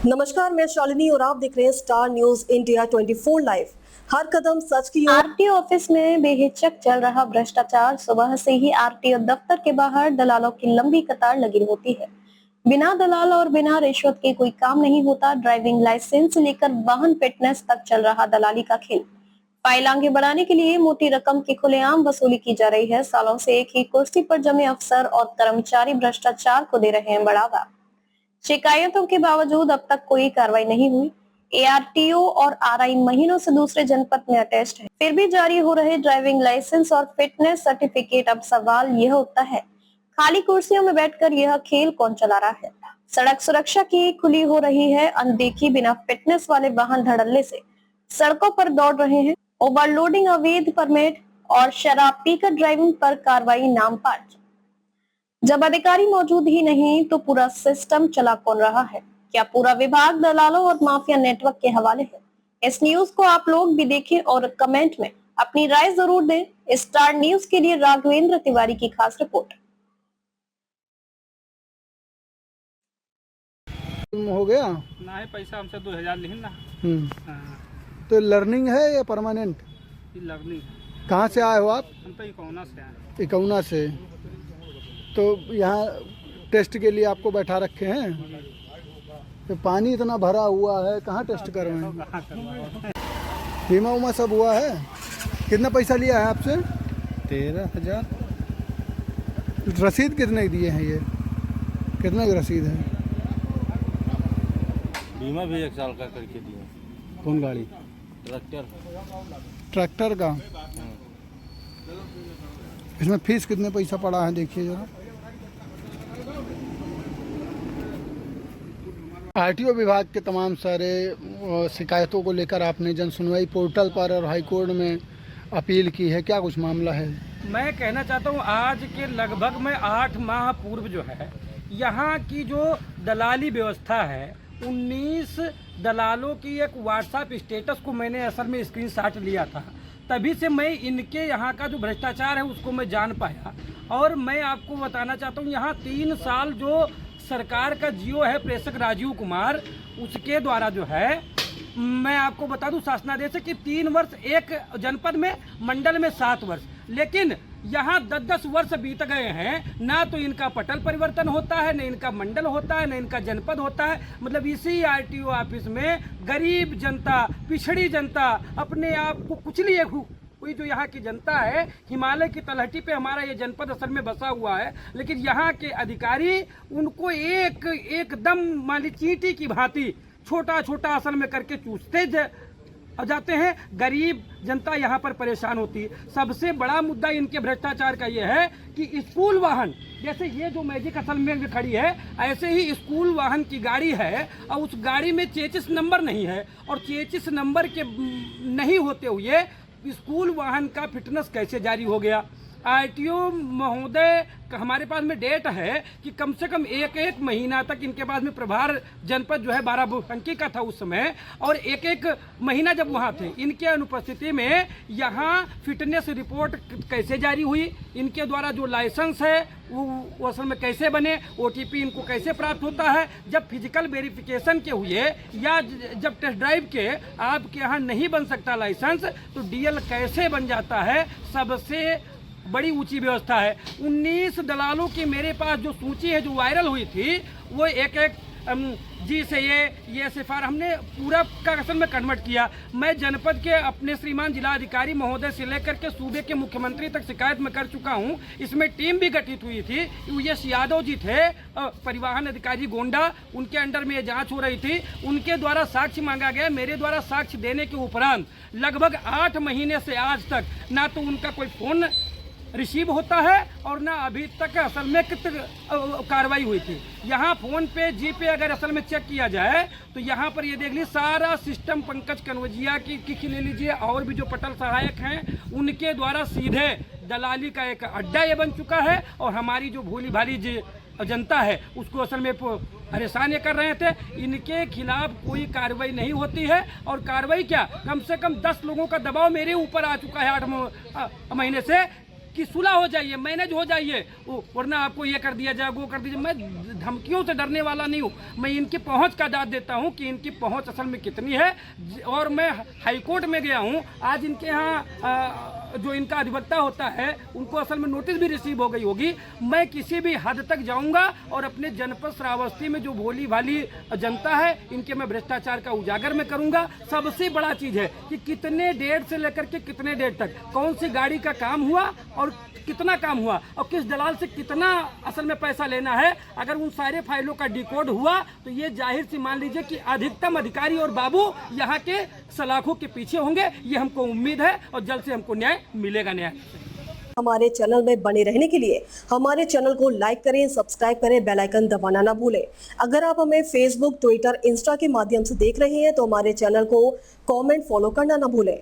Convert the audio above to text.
नमस्कार, मैं शालिनी और आप देख रहे हैं स्टार न्यूज इंडिया 24 लाइव। हर कदम सच की ओर। आरटीओ ऑफिस में बेहिचक चल रहा भ्रष्टाचार। सुबह से ही आरटीओ दफ्तर के बाहर दलालों की लंबी कतार लगी होती है। बिना दलाल और बिना रिश्वत के कोई काम नहीं होता। ड्राइविंग लाइसेंस से लेकर वाहन फिटनेस तक चल रहा दलाली का खेल। फाइल आगे बढ़ाने के लिए मोटी रकम की खुलेआम वसूली की जा रही है। सालों से एक ही कुर्सी पर जमे अफसर और कर्मचारी भ्रष्टाचार को दे रहे हैं बढ़ावा। शिकायतों के बावजूद अब तक कोई कार्रवाई नहीं हुई। एआरटीओ और आरआई महीनों से दूसरे जनपद में अटैच्ड है, फिर भी जारी हो रहे ड्राइविंग लाइसेंस और फिटनेस सर्टिफिकेट। अब सवाल यह उठता है, खाली कुर्सियों में बैठकर यह खेल कौन चला रहा है। सड़क सुरक्षा की खुली हो रही है अनदेखी। बिना फिटनेस वाले वाहन धड़ल्ले से सड़कों पर दौड़ रहे हैं। ओवरलोडिंग, अवैध परमिट और शराब पीकर ड्राइविंग पर कार्रवाई नामपाठ। जब अधिकारी मौजूद ही नहीं तो पूरा सिस्टम चला कौन रहा है। क्या पूरा विभाग दलालों और माफिया नेटवर्क के हवाले है? इस न्यूज को आप लोग भी देखें और कमेंट में अपनी राय जरूर दें। स्टार न्यूज के लिए राघवेंद्र तिवारी की खास रिपोर्ट। हो गया ना है पैसा हमसे 2000 लिखी ना। तो लर्निंग है या परमानेंट? लर्निंग। कहाँ से आए हो आप? हम तो इकौना से आए। इकौना से। तो यहाँ टेस्ट के लिए आपको बैठा रखे हैं। तो पानी इतना भरा हुआ है, कहाँ टेस्ट कर रहे हैं? बीमा उमा सब हुआ है? कितना पैसा लिया है आपसे? 13,000। रसीद कितने दिए हैं? ये कितने की रसीद है? बीमा भी 1 साल का करके दिए। कौन गाड़ी? ट्रैक्टर का। इसमें फीस कितने पैसा पड़ा है देखिए जरा। आरटीओ विभाग के तमाम सारे शिकायतों को लेकर आपने जन सुनवाई पोर्टल पर और हाईकोर्ट में अपील की है, क्या कुछ मामला है? मैं कहना चाहता हूँ, आज के लगभग में 8 माह पूर्व जो है यहाँ की जो दलाली व्यवस्था है, 19 दलालों की एक व्हाट्सएप स्टेटस को मैंने असल में स्क्रीनशॉट लिया था। तभी से मैं इनके यहाँ का जो भ्रष्टाचार है उसको मैं जान पाया। और मैं आपको बताना चाहता हूँ, यहाँ 3 साल जो सरकार का जियो है प्रेषक राजीव कुमार, उसके द्वारा जो है, मैं आपको बता दूं शासनादेश है कि 3 वर्ष एक जनपद में, मंडल में 7 वर्ष, लेकिन यहाँ 10-10 वर्ष बीत गए हैं। ना तो इनका पटल परिवर्तन होता है, न इनका मंडल होता है, न इनका जनपद होता है। मतलब इसी आरटीओ ऑफिस में गरीब जनता, पिछड़ी जनता, अपने आप को कुचली हुई जो यहाँ की जनता है, हिमालय की तलहटी पे हमारा ये जनपद असल में बसा हुआ है, लेकिन यहाँ के अधिकारी उनको एकदम मान ली चींटी की भांति छोटा छोटा असल में करके चूसते जाते हैं। गरीब जनता यहाँ पर परेशान होती है। सबसे बड़ा मुद्दा इनके भ्रष्टाचार का ये है कि स्कूल वाहन, जैसे ये जो मैजिक असल में खड़ी है, ऐसे ही स्कूल वाहन की गाड़ी है और उस गाड़ी में चेचिस नंबर नहीं है, और चेचिस नंबर के नहीं होते हुए स्कूल वाहन का फिटनेस कैसे जारी हो गया? आरटीओ महोदय हमारे पास में डेट है कि कम से कम एक महीना तक इनके पास में प्रभार जनपद जो है 12 अंकी का था उस समय, और एक महीना जब वहाँ थे, इनके अनुपस्थिति में यहाँ फिटनेस रिपोर्ट कैसे जारी हुई? इनके द्वारा जो लाइसेंस है वो असल में कैसे बने? ओटीपी इनको कैसे प्राप्त होता है? जब फिजिकल वेरिफिकेशन के हुए या जब टेस्ट ड्राइव के आपके यहाँ नहीं बन सकता लाइसेंस, तो डीएल कैसे बन जाता है? सबसे बड़ी ऊंची व्यवस्था है। 19 दलालों की मेरे पास जो सूची है, जो वायरल हुई थी, वो एक जी से ये सिफार हमने पूरा का असल में कन्वर्ट किया। मैं जनपद के अपने श्रीमान जिलाधिकारी महोदय से लेकर के सूबे के मुख्यमंत्री तक शिकायत में कर चुका हूं। इसमें टीम भी गठित हुई थी। यश यादव जी थे परिवहन अधिकारी गोंडा, उनके अंडर में ये जांच हो रही थी। उनके द्वारा साक्ष्य मांगा गया। मेरे द्वारा साक्ष्य देने के उपरांत लगभग 8 महीने से आज तक ना तो उनका कोई फोन रिसीव होता है और ना अभी तक असल में कार्रवाई हुई थी। यहाँ फोन पे, जी पे अगर असल में चेक किया जाए तो यहाँ पर ये देख लीजिए सारा सिस्टम पंकज कन्वजिया की ले लीजिए, और भी जो पटल सहायक हैं उनके द्वारा सीधे दलाली का एक अड्डा ये बन चुका है। और हमारी जो भोली भाली जनता है उसको असल में परेशान ये कर रहे थे। इनके खिलाफ कोई कार्रवाई नहीं होती है, और कार्रवाई क्या, कम से कम 10 लोगों का दबाव मेरे ऊपर आ चुका है 8 महीने से कि सुलह हो जाइए, मैनेज हो जाइए, वरना आपको ये कर दिया जाए, वो कर दीजिए। मैं धमकियों से डरने वाला नहीं हूँ, मैं इनकी पहुँच का दाद देता हूँ कि इनकी पहुँच असल में कितनी है। और मैं हाईकोर्ट में गया हूँ, आज इनके यहाँ जो इनका अधिवक्ता होता है उनको असल में नोटिस भी रिसीव हो गई होगी। मैं किसी भी हद तक जाऊंगा और अपने जनपद श्रावस्ती में जो भोली भाली जनता है इनके मैं भ्रष्टाचार का उजागर में करूंगा। सबसे बड़ा चीज है कि कितने डेट से लेकर के कितने डेट तक कौन सी गाड़ी का काम हुआ और कितना काम हुआ और किस दलाल से कितना असल में पैसा लेना है। अगर उन सारे फाइलों का डिकोड हुआ तो ये जाहिर सी मान लीजिए कि अधिकतम अधिकारी और बाबू यहाँ के सलाखों के पीछे होंगे। ये हमको उम्मीद है और जल्द से हमको न्याय मिलेगा। न्याय हमारे चैनल में बने रहने के लिए हमारे चैनल को लाइक करें, सब्सक्राइब करें, बेल आइकन दबाना ना भूलें। अगर आप हमें फेसबुक, ट्विटर, इंस्टा के माध्यम से देख रहे हैं तो हमारे चैनल को कमेंट, फॉलो करना ना भूलें।